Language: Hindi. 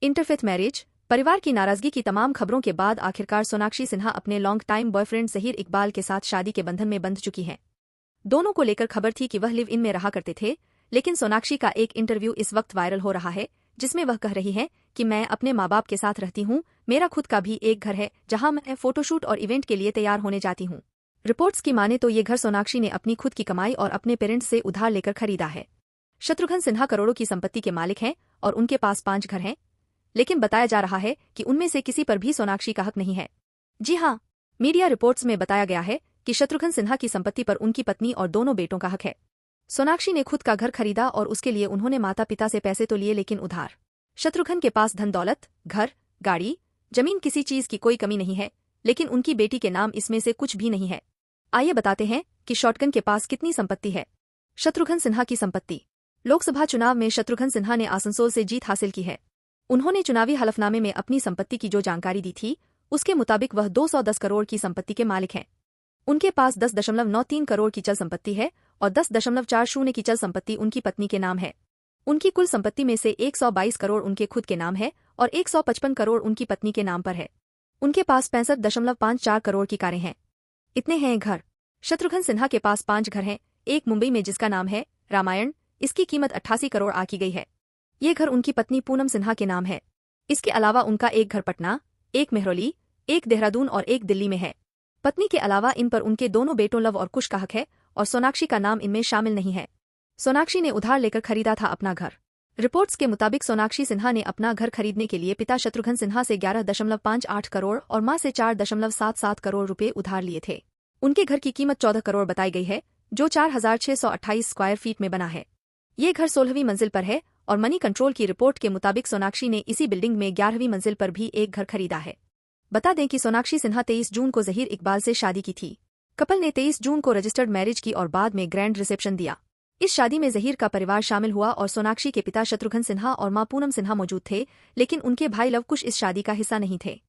इंटरफेथ मैरिज, परिवार की नाराजगी की तमाम खबरों के बाद आखिरकार सोनाक्षी सिन्हा अपने long time boyfriend Zaheer Iqbal के साथ शादी के बंधन में बंध चुकी हैं। दोनों को लेकर खबर थी कि वह लिव इन में रहा करते थे, लेकिन सोनाक्षी का एक इंटरव्यू इस वक्त वायरल हो रहा है जिसमें वह कह रही हैं कि मैं अपने माँ बाप के साथ रहती हूँ, मेरा खुद का भी एक घर है जहाँ मैं फोटोशूट और इवेंट के लिए तैयार होने जाती हूँ। रिपोर्ट्स की माने तो ये घर सोनाक्षी ने अपनी खुद की कमाई और अपने पेरेंट्स से उधार लेकर खरीदा है। शत्रुघ्न सिन्हा करोड़ों की संपत्ति के मालिक हैं और उनके पास 5 घर हैं, लेकिन बताया जा रहा है कि उनमें से किसी पर भी सोनाक्षी का हक नहीं है। जी हाँ, मीडिया रिपोर्ट्स में बताया गया है कि शत्रुघ्न सिन्हा की संपत्ति पर उनकी पत्नी और दोनों बेटों का हक है। सोनाक्षी ने खुद का घर खरीदा और उसके लिए उन्होंने माता पिता से पैसे तो लिए, लेकिन उधार। शत्रुघ्न के पास धन दौलत, घर, गाड़ी, जमीन, किसी चीज की कोई कमी नहीं है, लेकिन उनकी बेटी के नाम इसमें से कुछ भी नहीं है। आइए बताते हैं कि शॉटगन के पास कितनी संपत्ति है। शत्रुघ्न सिन्हा की संपत्ति। लोकसभा चुनाव में शत्रुघ्न सिन्हा ने आसनसोल से जीत हासिल की है। उन्होंने चुनावी हलफनामे में अपनी संपत्ति की जो जानकारी दी थी, उसके मुताबिक वह 210 करोड़ की संपत्ति के मालिक हैं। उनके पास 10.93 करोड़ की चल संपत्ति है और 10.40 की चल संपत्ति उनकी पत्नी के नाम है। उनकी कुल संपत्ति में से 122 करोड़ उनके खुद के नाम है और 155 करोड़ उनकी पत्नी के नाम पर है। उनके पास 65.54 करोड़ की कारें हैं। इतने हैं घर। शत्रुघ्न सिन्हा के पास 5 घर हैं, एक मुंबई में जिसका नाम है रामायण, इसकी कीमत 88 करोड़ आकी गई है। ये घर उनकी पत्नी पूनम सिन्हा के नाम है। इसके अलावा उनका एक घर पटना, एक मेहरौली, एक देहरादून और एक दिल्ली में है। पत्नी के अलावा इन पर उनके दोनों बेटों लव और कुश का हक है और सोनाक्षी का नाम इनमें शामिल नहीं है। सोनाक्षी ने उधार लेकर खरीदा था अपना घर। रिपोर्ट्स के मुताबिक सोनाक्षी सिन्हा ने अपना घर खरीदने के लिए पिता शत्रुघ्न सिन्हा से 11.58 करोड़ और मां से 4.77 करोड़ रुपए उधार लिए थे। उनके घर की कीमत 14 करोड़ बताई गई है, जो 4628 स्क्वायर फीट में बना है। ये घर 16वीं मंजिल पर है और मनी कंट्रोल की रिपोर्ट के मुताबिक सोनाक्षी ने इसी बिल्डिंग में 11वीं मंजिल पर भी एक घर खरीदा है। बता दें कि सोनाक्षी सिन्हा 23 जून को ज़हीर इकबाल से शादी की थी। कपल ने 23 जून को रजिस्टर्ड मैरिज की और बाद में ग्रैंड रिसेप्शन दिया। इस शादी में ज़हीर का परिवार शामिल हुआ और सोनाक्षी के पिता शत्रुघ्न सिन्हा और मां पूनम सिन्हा मौजूद थे, लेकिन उनके भाई लव कुश इस शादी का हिस्सा नहीं थे।